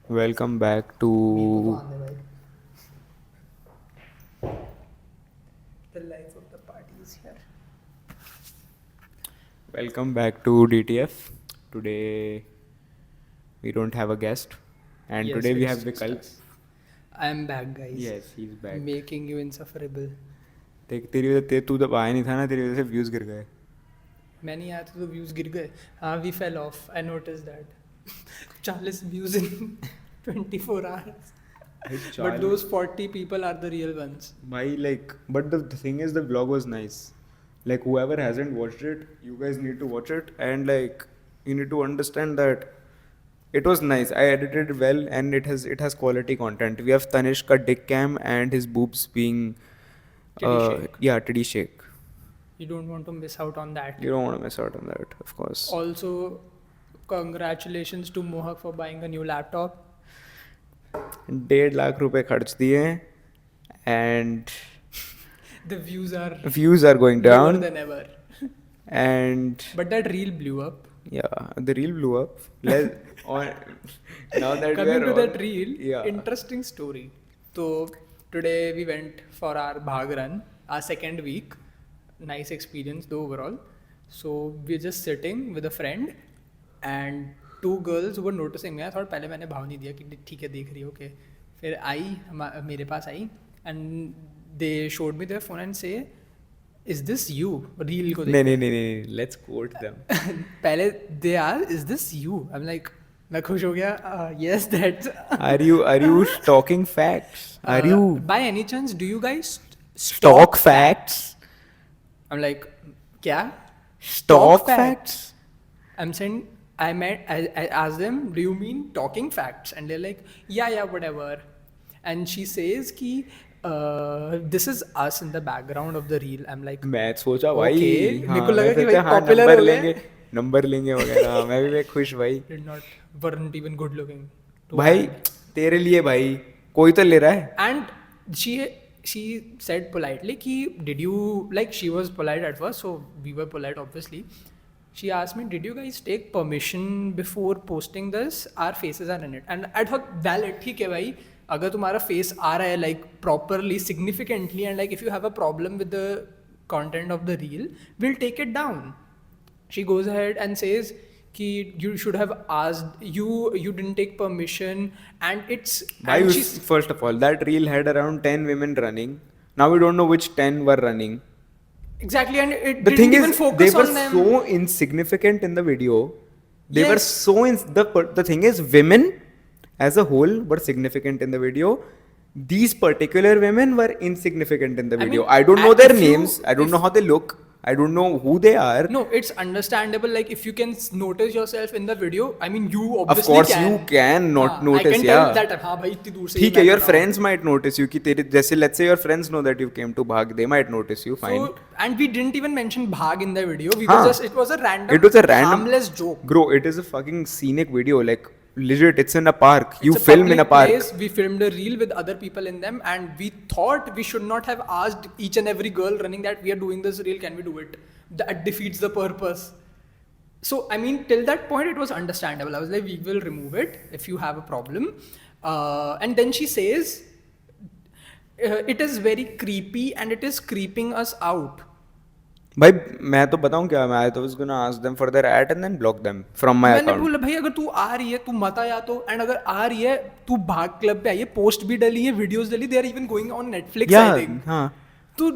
Welcome back मेरे को तो to आने भाई. The life of the party is here. DTF. Today we don't have a guest, and Yes, today we have it's just Vikalp. us. I am back, guys. Yes, he's back. Making you insufferable. देख तेरी वजह तू तो आया नहीं था ना, तेरी वजह से व्यूज गिर गए. मैं नहीं आया तो व्यूज गिर गए. हाँ, we fell off. I noticed that. 40 views in 24 hours. But those 40 people are the real ones. भाई like, but the thing is the vlog was nice. Like whoever hasn't watched it, you guys need to watch it, and like you need to understand that it was nice. I edited it well, and it has quality content. We have Tanishka dick cam and his boobs being Titty shake. yeah, titty shake. You don't want to miss out on that. You don't want to miss out on that, of course. Also, congratulations to Mohak for buying a new laptop. 1.5 lakh रुपए खर्च दिए and The views are views are going lower down than ever. and But that reel blew up. yeah, the reel blew up. On now that we Coming are to on, that reel, yeah, interesting story. So today we went for our Bhag run, our second week. Nice experience though overall. So we're just sitting with a friend and two girls who were noticing me. I thought पहले मैंने भाव नहीं दिया कि ठीक है देख रही हो okay. फिर आई मेरे पास आई and they showed me their phone and say, is this you? Reel को नहीं देख नहीं नहीं नहीं, let's quote them. पहले they are, is this you? I'm like, मैं खुश हो गया. Yes, that's. Are you stalking facts? Are you By any chance, do you guys stock facts? I'm like, क्या? Stock facts? I'm saying, I asked them, do you mean talking facts? And they're like, yeah, whatever. And she says कि this is us in the background of the reel. I'm like, मैं सोचा भाई, okay. मेरे को हाँ लगा मैं कि सोचा भाई हाँ popular नंबर हो लेंगे, गए. नंबर लेंगे वगैरह. मैं खुश भाई. Did not, weren't even good looking. to भाई add. तेरे लिए भाई कोई तो ले रहा है. And she said politely ki, did you, like, she was polite at first, so we were polite obviously. She asked me, did you guys take permission before posting this? Our faces are in it. And I thought, valid, ठीक है भाई, अगर तुम्हारा face आ रहा है like properly, significantly, and like if you have a problem with the content of the reel, we'll take it down. She goes ahead and says कि you should have asked, you didn't take permission, and it's Why and you, she's first of all, that reel had around 10 women running. Now we don't know which 10 were running. exactly, and it The didn't thing even is, focus they were on them. so insignificant in the video. They were Yes. so the thing is, women as a whole were significant in the video. These particular women were insignificant in the I video. mean, I don't know their if you- names. I don't if- know how they look. I don't know who they are. No, it's understandable. Like if you can notice yourself in the video, I mean, you Of obviously course, can. you can not हाँ, I notice. can Yeah. tell that. हाँ भाई इतनी दूर से ठीक है, your friends might notice you कि तेरे जैसे let's say your friends know that you came to Bhag, they might notice you. Fine. So, and we didn't even mention Bhag in the video. We हाँ. were just, it was a random, It was a random harmless joke. Bro, it is a fucking scenic video. Like legit, it's in a park. You It's a film in a public park. place. We filmed a reel with other people in them, and we thought we should not have asked each and every girl running that we are doing this reel. Can we do it? That defeats the purpose. So I mean, till that point, it was understandable. I was like, we will remove it if you have a problem. And then she says, it is very creepy and it is creeping us out. भाई मैं तो बताऊं क्या, मैं तो was gonna ask them for their ad and then block them from my मैंने account. बोला भाई अगर तू आ रही है तू मत आया तो, एंड अगर आ रही है तू भाग क्लब पे आई है, पोस्ट भी डली है, videos daily, they are even going on Netflix Yeah, I think. हाँ. तो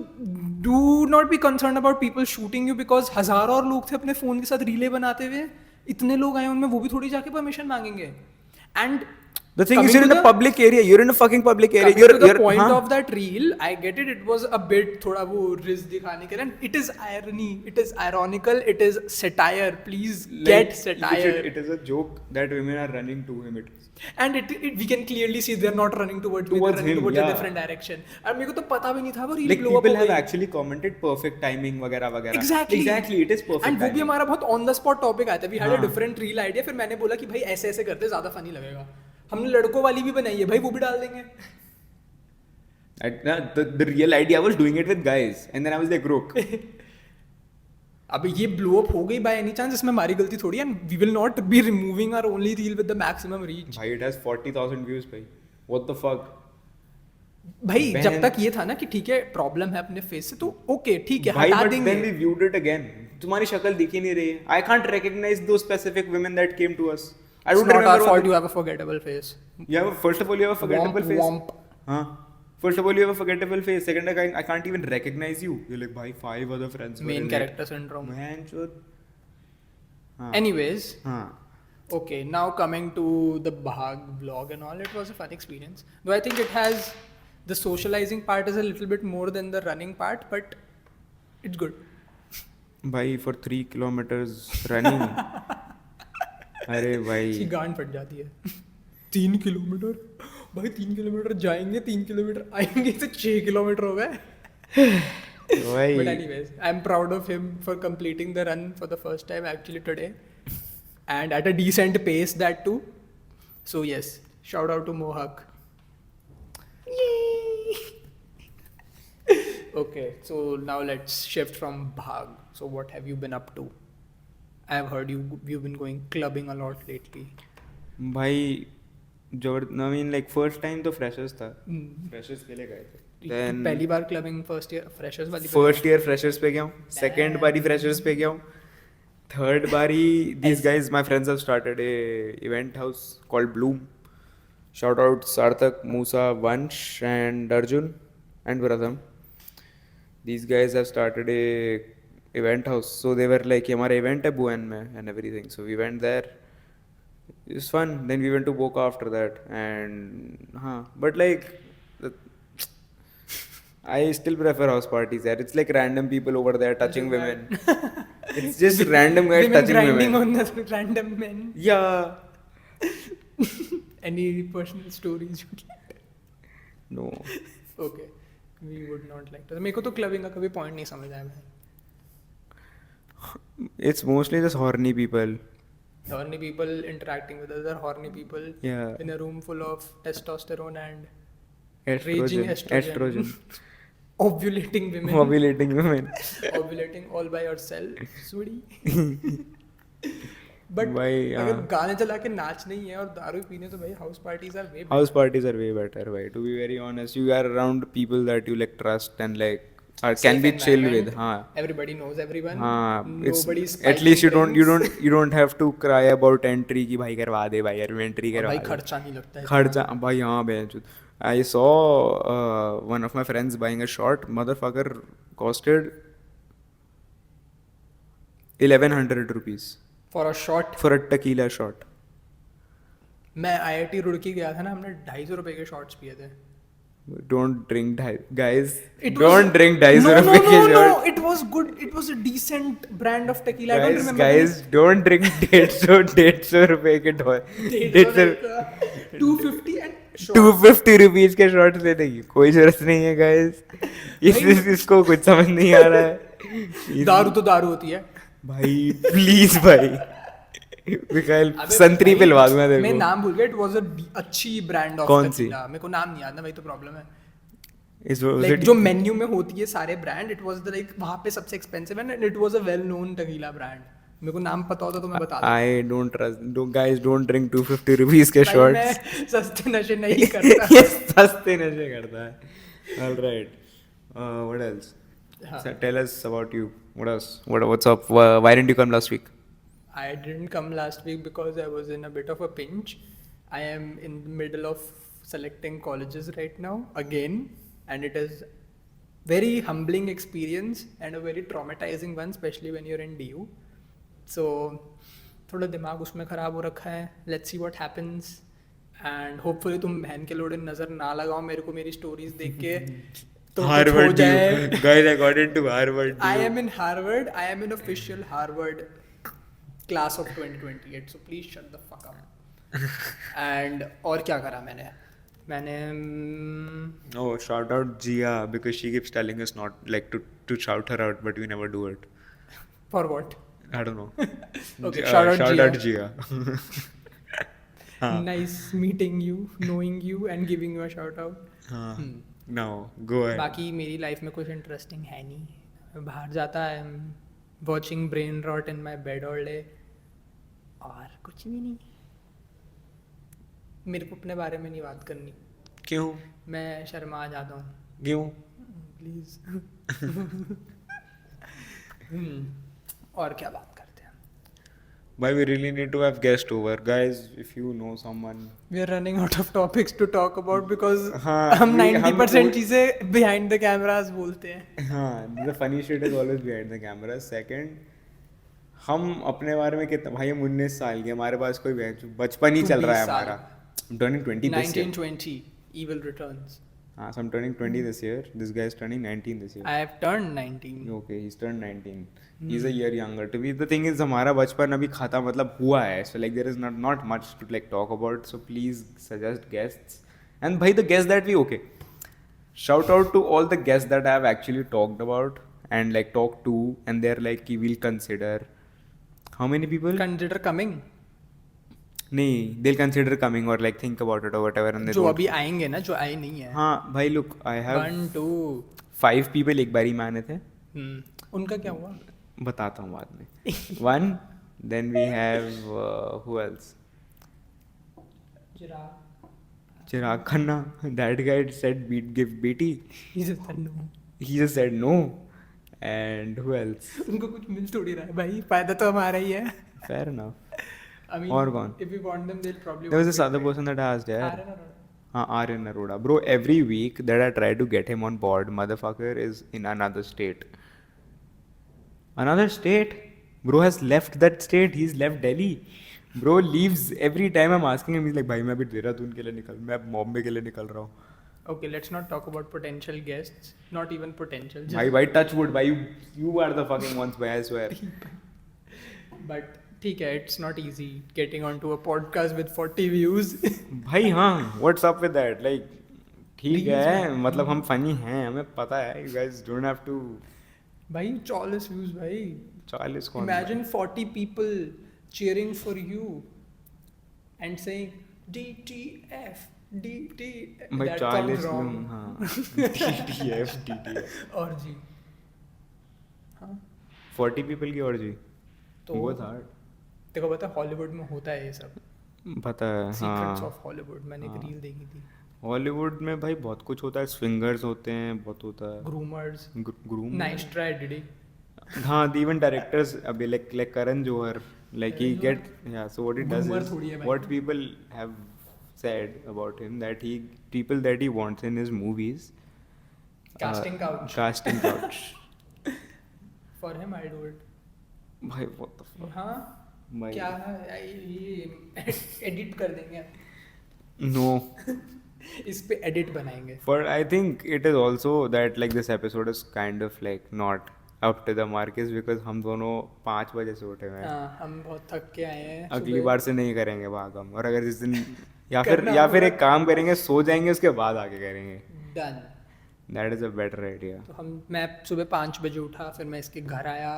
do not be concern about people shooting you, because हजारों और लोग थे अपने फोन के साथ रीले बनाते हुए. इतने लोग आए उनमें वो भी थोड़ी जाके परमिशन मांगेंगे. And The thing is, you're in a public area. You're in a fucking public area. coming to the point हाँ. of that reel, I get it. It was a bit थोड़ा वो रिस्क दिखाने के लिए. And it is irony. It is ironical. It is satire. Please get satire. It is a joke that women are running to him. And we can clearly see they're not running towards me. They're Towards running him, towards a yeah. different direction. और मेरे को तो पता भी नहीं था वो reel Like blow up people हो have गई. actually commented perfect timing वगैरह वगैरह. Exactly. It is perfect. And वो भी timing. हमारा बहुत on the spot topic आया था. We had a हाँ. different reel idea. फिर मैंने बोला कि भाई ऐसे ऐसे करते ज़्यादा funny लगेगा. हमने लड़कों वाली भी बनाई है भाई, वो भी डाल देंगे. The real idea I was doing it with guys, and then I was like, Rook. अब ये ब्लो अप हो गई बाय एनी चांस, इसमें हमारी गलती थोड़ी है, and we will not be removing our only reel with the maximum reach. भाई it has 40,000 views भाई. What the fuck? भाई जब बहन. तक ये था ना कि ठीक है प्रॉब्लम है अपने फेस से, तो ओके ठीक है भाई हटा but देंगे. then we viewed it again. तुम्हारी शक्ल दिख ही नहीं रही है. I can't recognize those specific women that came to us. I It's don't not remember our what fault the- you have a forgettable face. You have first of all you have a forgettable Womp face. womp. हाँ. First of all you have a forgettable face. Second I can't even recognize you. You're like भाई 5 other friends. were Main in it. character syndrome. Man chud. हाँ. Anyways, हाँ. okay, now coming to the Bhag vlog and all, it was a fun experience. Though I think it has, the socializing part is a little bit more than the running part, but it's good. भाई for 3 kilometers running. अरे की भाई. गांड फट जाती है. 3 kilometre भाई, 3 kilometre जाएंगे, 3 किलोमीटर आएंगे, तो 6 किलोमीटर हो गए. भाई. But anyways, I'm proud of him for completing the run for the first time actually today, and at a decent pace that too. So yes, shout out to Mohak. Yay! Okay, so now let's shift from Bhag. So what have you been up to? I've heard you've been going clubbing a lot lately. भाई जो I mean like first time तो freshers था. Hmm. Freshers के लिए गए थे. तो Then पहली बार क्लबिंग फर्स्ट ईयर फ्रेशर्स वाली पे first year freshers पे गया हूँ. Second बारी freshers पे गया हूँ. Third बारी these guys my friends have started a event house called Bloom. Shout out Sarthak, Musa, Vansh and Arjun and Pratham. These guys have started a event house. So they were like हमारा event है Bhuan में and everything. So we went there. It was fun. Then we went to Boca after that and but like I still prefer house parties there. It's like random people over there touching women. It's just random guys women touching grinding women. on the random men. Yeah. Any personal stories you get? No. Okay, we would not like to. मेरे को तो clubbing का कभी point नहीं समझ आया भाई. It's mostly just horny people. Horny people interacting with other horny people Yeah. in a room full of testosterone and Estrogen. raging estrogen. Ovulating women. Ovulating women. Ovulating all by yourself, sweetie. But भाई, अगर हाँ. गाने चला के नाच नहीं है और दारू पीने, तो भाई house parties are way. House parties are way better, right? To be very honest, you are around people that you like trust and like can be chill with. हाँ. Everybody knows everyone. हाँ. Nobody's It's at least you don't have to cry about entry कि भाई करवा दे भाई यार entry करवा भाई दे. खर्चा नहीं लगता है. खर्चा भाई हाँ बेंचुद. I saw one of my friends buying a shot. Motherfucker costed 1,100 rupees For a shot. for a tequila shot. मैं IIT रुड़की गया था ना, हमने 250 रुपए के शॉट्स पिए थे. Don't drink guys. It Don't was- drink 250 no, rupees no, के no, shot. it was good. It was a decent brand of tequila. I don't remember. Guys, don't drink 150 रुपए के 250 and shot. 250 रुपीस के shot लेने की कोई जरूरत नहीं है गाइस. इसको कुछ समझ नहीं आ रहा है. दारू तो दारू होती है. भाई प्लीज भाई मिखाइल अबे संतरी भाई, पिलवा दूंगा तेरे मैं को. नाम भूल गया. इट वाज अ अच्छी ब्रांड ऑफ कौन सी? tequila. मेरे को नाम नहीं याद ना भाई, तो प्रॉब्लम है. इस was Like it- जो मेन्यू में होती है सारे brand, it was the like वहां पे सबसे expensive and it was a well known tequila brand. मेरे को नाम पता होता तो मैं बता दूं. I don't trust. Guys, don't drink 250 rupees के भाई, शॉट्स. मैं सस्ते नशे नहीं करता. ये सस्ते नशे करता है. All right. What else? हाँ. So tell us about you. What else? What's up? Why didn't you come last week? I didn't come last week because I was in a bit of a pinch. I am in the middle of selecting colleges right now again, and it is very humbling experience and a very traumatizing one, especially when you're in DU. So थोड़ा दिमाग उसमें ख़राब हो रखा है. Let's see what happens. And hopefully तुम बहन के लोड़े नज़र ना लगाओ मेरे को मेरी स्टोरीज देख के. तो कुछ हो Harvard जाए. DU. Guys, I got into Harvard DU. I am in Harvard. I am in official Harvard class of 2028. So please shut the fuck up. And और क्या करा मैंने? Oh, shout out Gia because she keeps telling us not like to shout her out, but we never do it. For what? I don't know. Okay, shout out Gia. out Gia. हाँ. Nice meeting you, knowing you, and giving you a shout out. हाँ. Now go ahead. बाकी मेरी life में कुछ interesting है नहीं. बाहर जाता है, watching brain rot in my bed all day, और कुछ भी नहीं. मेरे को अपने बारे में नहीं बात करनी, क्यों? मैं शर्मा जाता हूँ. क्यों? प्लीज. और क्या बात करते हैं? Why we really need to have guest over, guys. If you know someone. We are running out of topics to talk about because हाँ, हम we- 90% हम- चीजें behind the cameras बोलते हैं. हाँ, the funny shit is always behind the camera. Second, हम अपने बारे में कितना, भाई हम 19 साल के, हमारे पास कोई बचपन ही तुम चल रहा है 20 साल. हमारा. I'm turning 20 this year. 1920 Evil Returns. हाँ, so I'm turning 20 this year. This guy is turning 19 this year. I have turned 19. Okay, he's turned 19. He's a year younger to me. The thing is, हमारा बचपन अभी खाता मतलब हुआ है. So like there is not much to like talk about. So please suggest guests. And भाई the guests that we okay. Shout out to all the guests that I have actually talked about and like talked to, and they're like कि we'll consider. How many people? Consider coming. नहीं, they'll consider coming or like think about it or whatever, and they जो don't. अभी आएंगे ना, जो आए नहीं है. हाँ भाई look, I have 1 2. 5 people एक बारी में आने थे. उनका क्या हुआ? बताता हूँ बाद में. One, then we have who else? Chirag Khanna. That guy said we'd give BT. He just said no. He just said no. And who else? उनको कुछ मिल थोड़ी रहा है भाई, फायदा तो हमारा ही है. Fair enough. I mean, और कौन? if we want them, they'll probably. There was want this it, other right? person that I asked, yeah. Aaron Arora. Aryan Arora. Bro, every week that I try to get him on board, motherfucker is in another state. Another state? Bro has left that state. He's left Delhi. Bro leaves every time I'm asking him. He's like, भाई मैं अभी देहरादून के लिए निकल, मैं अब बॉम्बे के लिए निकल रहा हूँ. Okay, let's not talk about potential guests. Not even potential. भाई touch wood. भाई you are the fucking ones, भाई I swear. But ठीक है, it's not easy getting onto a podcast with 40 views. भाई हाँ, what's up with that? Like ठीक Please, है, man. मतलब हम funny हैं, हमें पता है. You guys don't have to. भाई 40 views भाई. 40 कौन? Imagine 40 people cheering for you and saying DTF, DTF. भाई That 40 comes wrong. हाँ. DTF. और जी. हाँ. 40 people की और जी. तो वो था. देखो पता है हॉलीवुड में होता है ये सब. पता है. सीक्रेट्स हाँ. ऑफ हॉलीवुड, मैंने एक रील देखी थी. हॉलीवुड में भाई बहुत कुछ होता है. स्विंगर्स होते हैं, बहुत होता है. ग्रूमर्स. ग्रूम. Nice try DD. हाँ, even directors अभी like Karan Johar, like he get, yeah, so what he does Groomer is थोड़ी है भाई. what people have said about him, that people that he wants in his movies, Casting couch. casting couch. For him I do it. भाई what the fuck. हाँ. भाई क्या है ये edit कर देंगे. no. इस पे एडिट बनाएंगे. But I think it is also that like this episode is kind of like not up to the mark, is because हम दोनों 5 बजे से उठे हुए हैं. हाँ, हम बहुत थक के आए हैं. अगली सुबह. बार से नहीं करेंगे भाग हम. और अगर जिस दिन या करना फिर होगा. एक काम करेंगे, सो जाएंगे, उसके बाद आके करेंगे. Done. That is a better idea. तो मैं सुबह 5 बजे उठा, फिर मैं इसके घर आया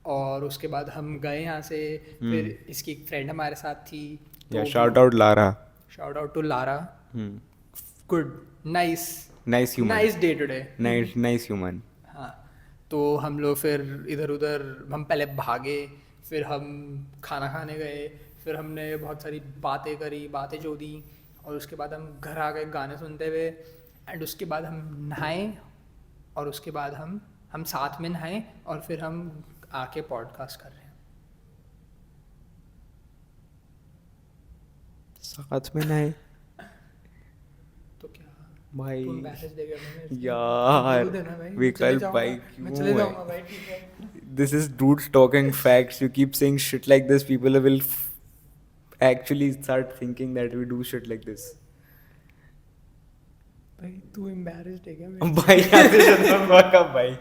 और उसके बाद हम गए यहाँ से. फिर इसकी एक फ्रेंड हमारे साथ थी. या shout out Lara. Shout out to Lara. Good. Nice. Nice human. Nice day today. Nice human. हाँ. तो हम लोग फिर इधर उधर, हम पहले भागे, फिर हम खाना खाने गए, फिर हमने बहुत सारी बातें करी, बातें जो दी, और उसके बाद हम घर आ गए गाने सुनते हुए. एंड उसके बाद हम नहाए, और उसके बाद हम साथ में नहाए, और फिर हम आके पॉडकास्ट कर रहे हैं. साथ में नहीं तो क्या भाई तुम मैसेज देगा मैंने यार, बोल देना भाई, विकल्प चले जाऊंगा, भाई मैं क्यों चले है? जाऊंगा भाई. ठीक है. This is dudes talking facts. You keep saying shit like this, people will actually start thinking that we do shit like this. भाई तू embarrassed है क्या मेरे भाई यहाँ से shut the fuck up भाई.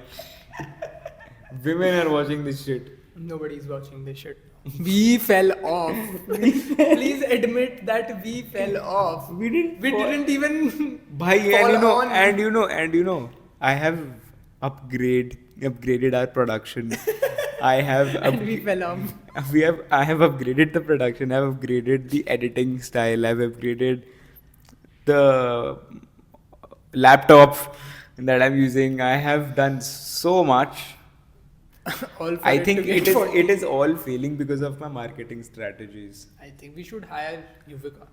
Women are watching this shit. Nobody is watching this shit. We fell off. Please admit that we fell off. We didn't We fall- didn't even Bhai, fall on. and you know, I have upgraded our production. I have and we fell off. I have upgraded the production. I've upgraded the editing style. I've upgraded the laptop that I'm using. I have done so much. All for I it to think get it is 40. it is all failing because of my marketing strategies. I think we should hire Yuvika,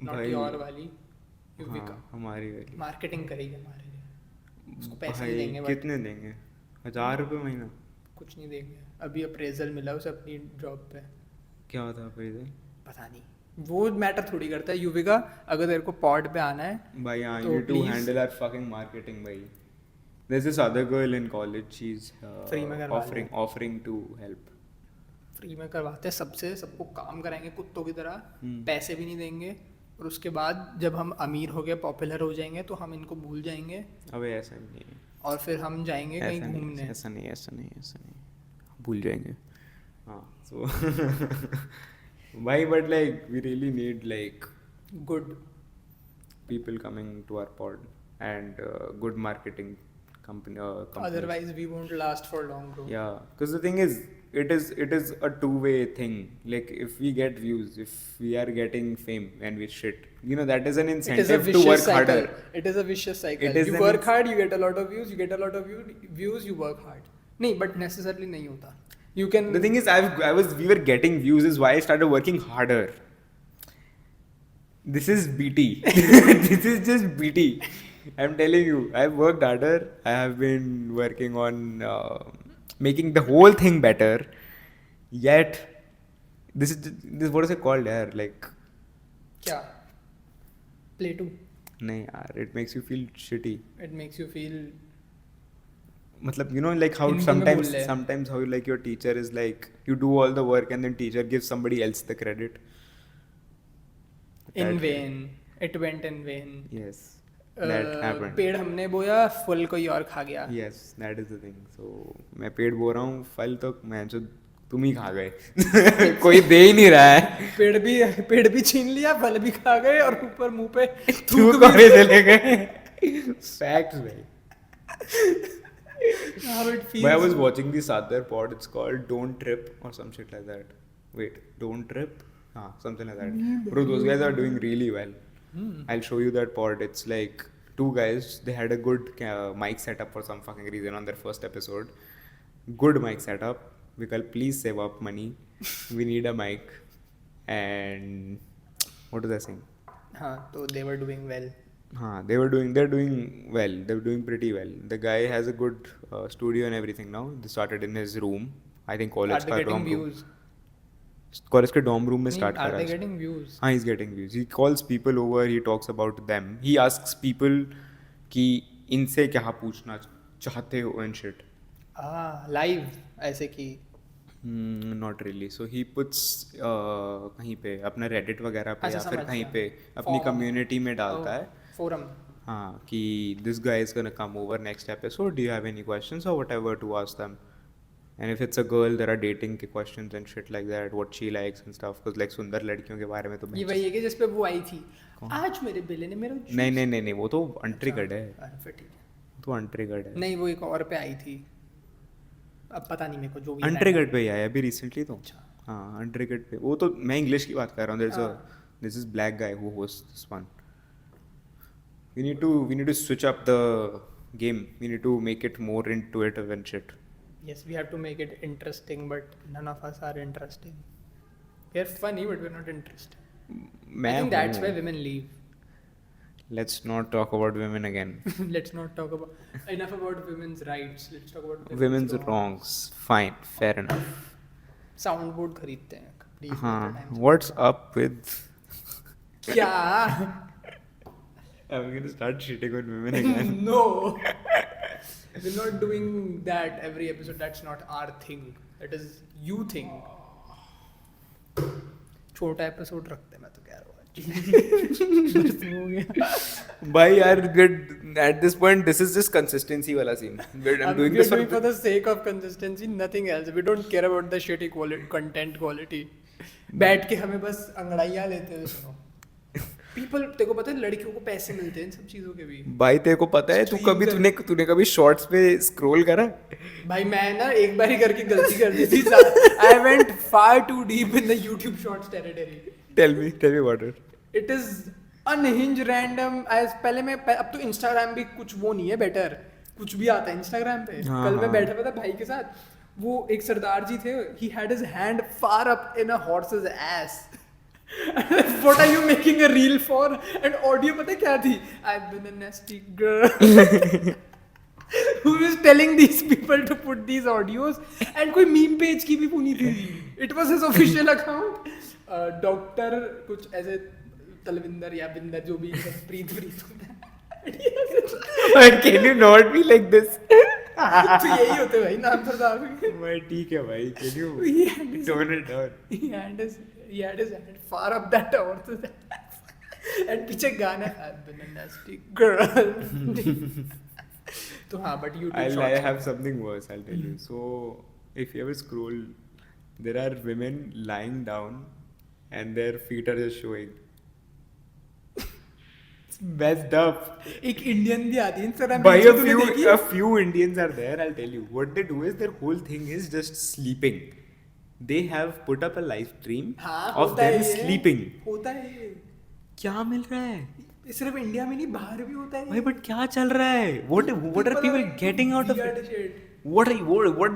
not भाई, your वाली, Yuvika. हाँ, हमारी वाली marketing करेगी हमारे लिए, उसको पैसे नहीं भाई देंगे बट कितने देंगे? 1,000 रुपये महीना? कुछ नहीं देंगे. अभी अप्रेजल मिला उसे अपनी जॉब पे, क्या होता है appraisal? पता नहीं, वो मैटर थोड़ी करता है. युविका, अगर तेरे को पॉड पे आना है भाई हाँ, तो you need to please- handle our fucking marketing भाई. There's this other girl in college, she's Free में करवा offering to help. फ्री में करवाते हैं सबसे, सबको काम कराएंगे कुत्तों की तरह, हम्म। पैसे भी नहीं देंगे, और उसके बाद जब हम अमीर हो गए, पॉपुलर हो जाएंगे, तो हम इनको भूल जाएंगे अबे ऐसा नहीं है, और फिर हम जाएंगे कहीं ऐसा नहीं, घूमने. ऐसा नहीं, ऐसा नहीं, ऐसा नहीं, भूल जाएंगे. हाँ, so भाई, but like we really need like good. people coming to our pod and good marketing companies. Otherwise we won't last for long bro. Yeah, because the thing is, it is a two-way thing. Like if we get views, if we are getting fame and we shit, that is an It is a incentive to vicious work cycle. harder. It is a vicious cycle. It is You an work hard, you get a lot of views. You get a lot of views, you work hard. नहीं, but necessarily नहीं होता. You can. The thing is, we were getting views is why I started working harder. This is BT. This is just BT. I'm telling you, I've worked harder. I have been working on making the whole thing better. Yet, this what is it called, yaar? Like, क्या? Play two. nahi yaar, it makes you feel shitty. It makes you feel. मतलब like how Hindi में बोल ले. sometimes how like your teacher is like you do all the work and then teacher gives somebody else the credit. In That- vain. It went in vain. Yes, that happened. पेड़ हमने बोया, फल कोई और खा गया. Yes, that is the thing. So मैं पेड़ बो रहा हूँ, फल तो मैं जो तुम ही खा गए. कोई दे ही नहीं रहा है. पेड़ भी छीन लिया, फल भी खा गए, और ऊपर मुंह पे तू थूक भी कौन चले गए? Facts भाई. How it feels. But I was watching the Sadhar pod. It's called Don't Trip or some shit like that. Wait, Don't Trip? Something like that. Bro, those guys are doing really well. I'll show you that pod. It's like two guys. They had a good mic setup for some fucking reason on their first episode. Good mic setup. Vikal, please save up money. We need a mic. And what was I saying? हाँ, तो they were doing well. They're doing well. They're doing pretty well. The guy has a good studio and everything now. They started in his room. I think college Are they का getting dorm room. views? College के dorm room में नहीं, start are करा they है. getting views? हाँ, he's getting views. He calls people over. He talks about them. He asks people कि इनसे क्या पूछना चाहते हो and shit. Live ऐसे कि. Not really. So he puts कहीं पे अपना Reddit वगैरह पे अच्छा, या फिर समझ कहीं गया. पे अपनी Forum. community में डालता है. Forum. हाँ, कि this guy is gonna come over next episode. Do you have any questions or whatever to ask them? And if it's a girl, there are dating के questions and shit like that. What she likes and stuff. Because like सुंदर लड़कियों के बारे में तो ये वही है कि जिस पे वो आई थी. आज मेरे बेले ने मेरा. नहीं, वो तो अनट्रिगर्ड है. अरे फिर ठीक है. तो अनट्रिगर्ड है. नहीं, वो एक और पे आई थी. अब पता नहीं मेरे को, जो भी. अनट्रिगर्ड पे ही आया अभी रिसेंटली तो. अच्छा. हाँ, अनट्रिगर्ड पे. वो तो मैं इंग्लिश की बात कर रहा हूँ. This is black guy who hosts this one. We need to switch up the game. We need to make it more intuitive and shit. Yes, we have to make it interesting, but none of us are interesting. We are funny, but we're not interesting. I think that's why women leave. Let's not talk about women again. Let's not talk about enough about women's rights. Let's talk about Women's wrongs. Fine, fair enough. Soundboard खरीदते हैं. Please, हाँ. later times. What's up with? क्या? I'm gonna start shitting on women again. No. We're not doing that every episode. That's not our thing. That is you thing. छोटा episode रखते हैं, मैं तो कह रहा हूँ. बस हो गया. Bhai, yaar, at this point, this is just consistency wala scene. I'm doing this for the sake of consistency, nothing else. We don't care about the shitty quality, content quality. बैठ के हमें बस अंगड़ाइयाँ लेते हुए सुनो. People, तेरे को पता है लड़कियों को पैसे मिलते हैं इन सब चीजों के भी. भाई तेरे को पता है तूने कभी शॉर्ट्स पे स्क्रॉल करा? भाई मैं ना एक बार ही करके गलती कर दी थी. I went far too deep in the YouTube Shorts territory. Tell me about it. It is unhinged random. As पहले मैं अब तो Instagram भी कुछ वो नहीं है better. कुछ भी आता है इंस्टाग्राम पे। हाँ, कल मैं हाँ। बैठा हुआ था भाई के साथ, वो एक सरदार जी थे, he had his hand far up in a horses S. What are you making a reel for? And audio पता है क्या थी? I've been a nasty girl. Who is telling these people to put these audios? And कोई meme page की भी पुनी थी। It was his official account. Doctor कुछ ऐसे तलविंदर या बिंदर जो भी है, प्रीत होता है। But can you not be like this? तो यही होते भाई नाम सरदार के। भाई ठीक है भाई, can you He had his- tone it down? he had his hand far up that horse's ass. And पीछे गाना I've been a nasty girl. तो हाँ, but YouTube I Shorts. have something worse, I'll tell you. So, if you ever scroll, there are women lying down and their feet are just showing. It's messed up. एक Indian भी आती है Instagram By पे, a तूने few, देखी? a few Indians are there, I'll tell you. What they do is their whole thing is just sleeping. They have put up a live stream हाँ, of होता है them ये। sleeping. होता है ये। क्या मिल रहा है? सिर्फ इंडिया में नहीं, बाहर भी होता है भाई बट क्या चल रहा है? What are people getting out of weird it? shit. What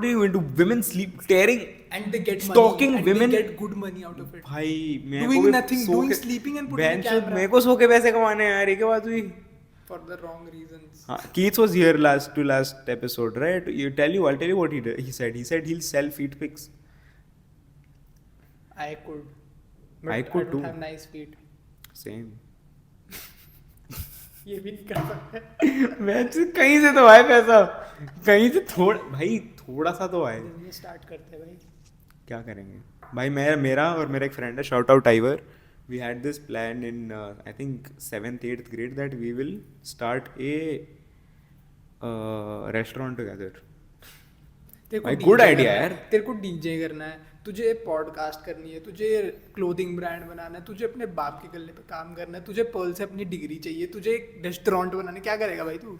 do you do? Women sleep tearing. And they get Stalking money, and women. they get good money out of it. भाई मैं Doing को भी nothing, सो doing के- sleeping and putting बहन a चोद, camera. मेरे को सो के पैसे कमाने हैं यार, ये क्या बात हुई? For the wrong reasons. Keith was here last episode, right? I'll tell you what he did. He said he'll sell feet pics. I could. But I could don't too. have nice feet. Same. ये भी नहीं कर सकते। मैं कहीं से तो आए पैसा, कहीं से थोड़ा सा तो आए। बिजनेस स्टार्ट करते हैं भाई। क्या करेंगे भाई? मेरा और मेरा एक फ्रेंड है, शाउट आउट टाइवर, we had this plan in I think 7th 8th grade that we will start a restaurant together. तेरे को भाई, DJ good idea करना है, यार। तेरे को डीजे करना है, तुझे पॉडकास्ट करनी है, तुझे क्लोथिंग ब्रांड बनाना है, तुझे अपने बाप के गले पे काम करना है, तुझे पर्ल से अपनी डिग्री चाहिए, तुझे एक रेस्टोरेंट बनाना है, क्या करेगा भाई तू?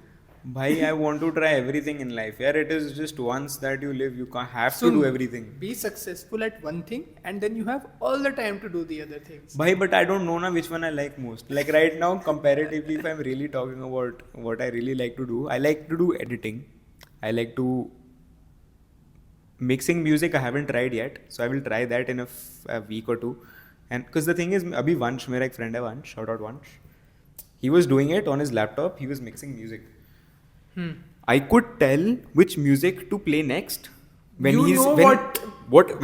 भाई I want to try everything in life यार, it is just once that you live, you can't have to do everything. Be successful at one thing and then you have all the time to do the other things. Bhai, but I don't know na which one I like most. Like right now, comparatively, if I'm really talking about what I really like to do, I like to do editing. I like to mixing music. I haven't tried yet, so I will try that in a week or two. And because the thing is, abhi Vansh, मेरा एक friend है Vansh, shout out Vansh. He was doing it on his laptop. He was mixing music. I could tell which music to play next when You he's know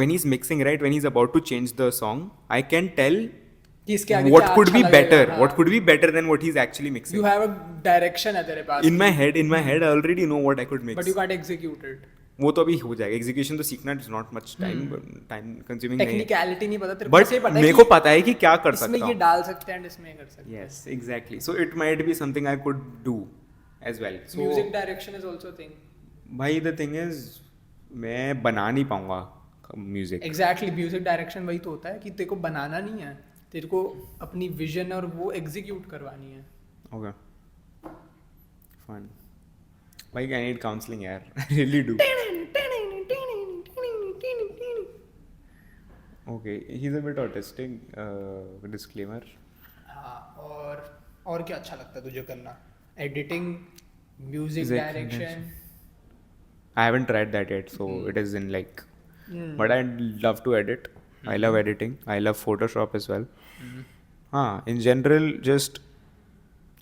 when he's mixing, right, when he's about to change the song. I can tell कि इसके आगे what क्या could अच्छा be लगेगा, better, हाँ। what could be better than what he's actually mixing. You have a direction है तेरे पास, In my head I already know what I could mix. but you can't execute it. वो तो अभी हो जाएगा, एग्जीक्यूशन तो सीखना is not much time consuming नहीं है, Technicality नहीं पता तेरे को, बट बस ये पता है मेरे कि को पता है कि क्या कर इसमें सकता ये हूँ. डाल सकते हैं and इसमें ये कर सकते हैं. Yes, exactly. So it might be something I could do as well. So Music direction is also a thing. भाई the thing is मैं बना नहीं पाऊंगा म्यूजिक. Exactly, music direction वही तो होता है कि तेरे को बनाना नहीं है, तेरे को अपनी विजन और वो एग्जीक्यूट करवानी है. Okay. Fun. भाई I need counseling यार. I really do. Okay, he's a bit autistic. Disclaimer. हाँ, और क्या अच्छा लगता है तुझे करना? Editing, music Music direction. I haven't tried that yet, so it is in like. But I love to edit. I love editing. I love Photoshop as well. In general, just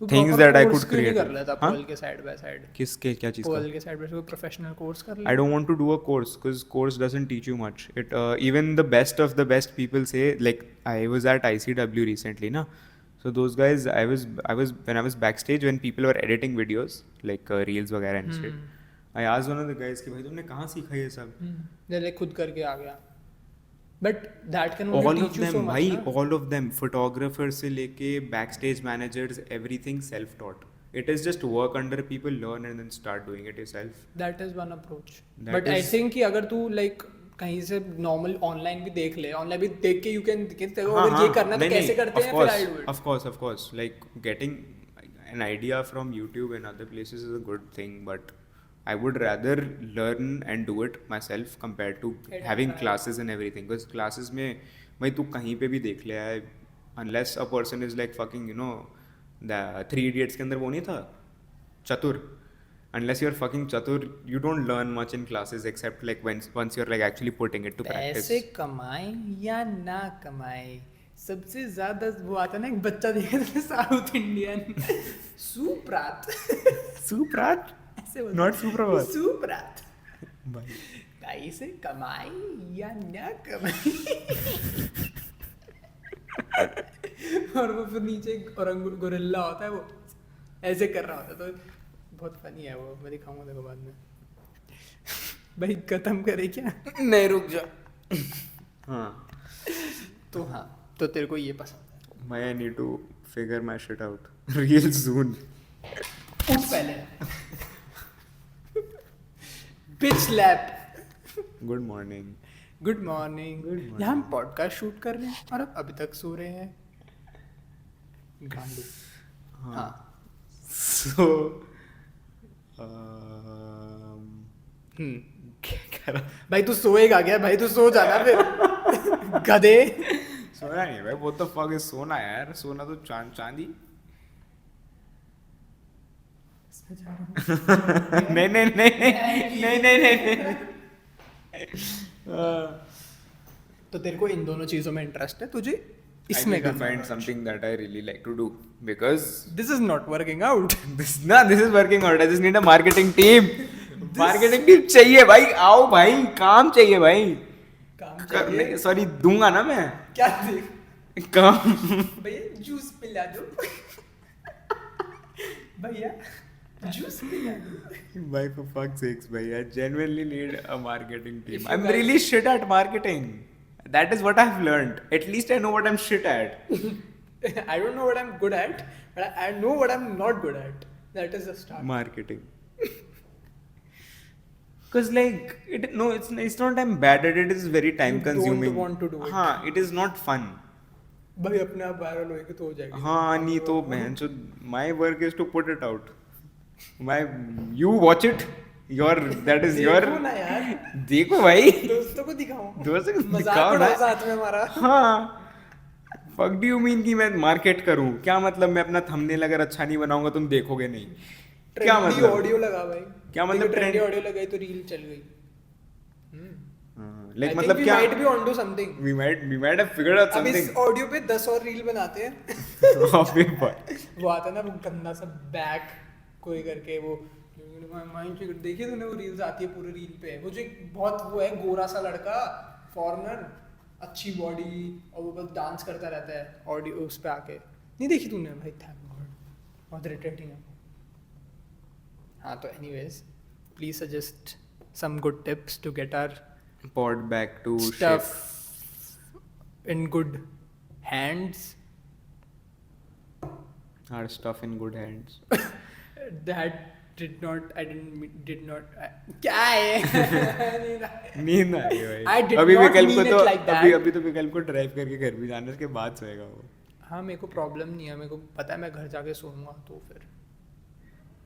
things that I could create. कर लेता हाँ? Perl के side by side. किसके क्या चीज़ Perl का? के side by side professional course कर ले. I don't want to do a course because course doesn't teach you much. It even the best of the best people say, like I was at ICW recently, na. So those guys, I was when I was backstage when people were editing videos like reels वगैरह and shit. I asked one of the guys कि भाई तुमने कहाँ सीखा ये सब? जैसे खुद करके आ गया. But that can All only of teach you them, so much. भाई ना? all of them, photographers से लेके backstage managers, everything self-taught. It is just work under people, learn and then start doing it yourself. That is one approach. That But I is- think कि अगर तू like कहीं से normal online भी देख ले, ऑनलाइन भी देख के यू कैन तेरे को हाँ, अगर ये हाँ, करना है तो नहीं, कैसे नहीं, करते of हैं course, फिर I do it. of course, like getting an idea from YouTube and other places is a good thing, but I would rather learn and do it myself compared to having classes and everything. Because classes में भाई तू कहीं पे भी देख ले है, unless a person is like fucking the 3 Idiots के अंदर वो नहीं था चतुर, unless you're fucking chatur, you don't learn much in classes except like once you're like actually putting it to practice. पैसे कमाए या ना कमाए, सबसे ज्यादा वो आता ना, एक बच्चा देखे तो साउथ इंडियन सुप्रात Suprat? ऐसे बोलते Not Supravat. सुप्रात, भाई पैसे कमाए या ना कमाए और वो फिर नीचे एक गोरिल्ला होता है, वो ऐसे कर रहा होता है, तो बहुत फनी है वो, मैं दिखाऊंगा देखो बाद में। भाई खत्म करे क्या? नहीं रुक जा। हाँ, तो हाँ, तो तेरे को ये पसंद है? I need to figure my shit out real soon. उठ पहले। Pitch lap. Good morning. Good morning. Good morning. यहाँ हम पॉडकास्ट शूट कर रहे हैं और अब अभी तक सो रहे हैं। गांडू। हाँ। So, हम्म। क्या रहा? भाई तू सोएगा क्या? भाई तू सो जाना फिर। गधे। सोना नहीं भाई, what the fuck is सोना यार? सोना तो चांदी। नहीं नहीं नहीं नहीं नहीं नहीं नहीं। तो तेरे को इन दोनों चीजों में इंटरेस्ट है, तुझे I इसमें need to करना find something that I really like to do because this is not working out. this is working out. I just need a marketing team. Marketing team चाहिए भाई, आओ भाई, काम चाहिए भाई। काम चाहिए। सॉरी दूंगा ना मैं क्या देख काम। भैया जूस पिला दो। भैया जूस पिला दो। By for fuck's sakes, bhai, I genuinely need a marketing team. If you I'm guys- really shit at marketing. That is what I've learned. At least I know what I'm shit at. I don't know what I'm good at, but I know what I'm not good at. That is the start. Marketing. Because like it's not I'm bad at it. It's very time You don't consuming. want to do it. हाँ, it is not fun. भाई अपने आप viral होएगी तो हो जाएगी। हाँ नहीं तो man, so my work is to put it out. You watch it. That is your. देखो ना यार, देखो भाई। दोस्तों को दिखाओ। दोस्तों को मजाक दिखाओ ना। उड़ाओ साथ में हमारा। हाँ, fuck do you mean कि मैं मार्केट करूँ? क्या मतलब मैं अपना थंबनेल अगर अच्छा नहीं बनाऊंगा तुम देखोगे नहीं? क्या ट्रेंडी मतलब? ऑडियो लगा भाई। क्या मतलब ट्रेंडी trend- ऑडियो लगाई तो रील चल गई। Like मतलब क्या? We might be onto something. We might have figured out अब इस something. ऑडियो पे 10 और रील बनाते हैं। अबे भाई। वो आता है ना, वो गंदा सा बैक कोई करके, वो देखिए तूने, वो रील्स आती है पूरे रील पे, वो जो एक बहुत वो है गोरा सा लड़का फॉरेनर, अच्छी बॉडी, और वो बस डांस करता रहता है ऑडियो उस पे आके। नहीं देखी तूने भाई? थैंक गॉड, बहुत इरिटेटिंग है। हाँ तो anyways, please suggest some good tips to get our Pod back to stuff shape. in good hands. Our stuff in good hands. That did not क्या है? नींद आ गई भाई। I did अभी not विकल्प को mean it तो like that. अभी तो विकल्प को ड्राइव करके घर भी जाना, उसके बाद सोएगा वो। हाँ मेरे को प्रॉब्लम नहीं है, मेरे को पता है मैं घर जाके सोऊंगा तो फिर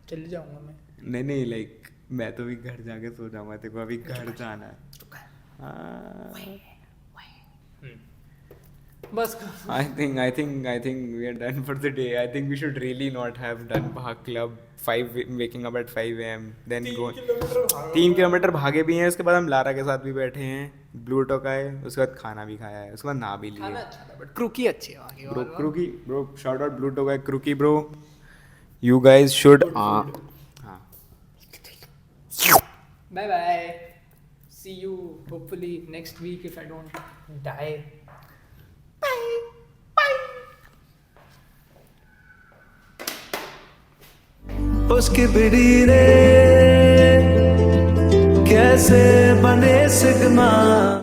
चले जाऊंगा मैं। नहीं लाइक मैं तो भी घर जाके सो जाऊंगा, तेरे को अभी घर जाना है। हाँ। बस I think we are done for the day. I think we should really not have done Bhag Club. Waking up at 5 a.m. Then go 3 kilometre भागे भी हैं, उसके बाद हम लारा के साथ भी बैठे हैं, ब्लू टॉक आए, उसके बाद खाना भी खाया है, उसके बाद नहा भी खाना लिए। अच्छा था बट क्रूकी अच्छी है वहाँ ब्रो की। क्रूकी bro, shout out blue talk है, क्रूकी ब्रो, you guys should हाँ। Bye bye, see you hopefully next week if I don't die. उसकी बिड़ी रे कैसे बने सिग्मा।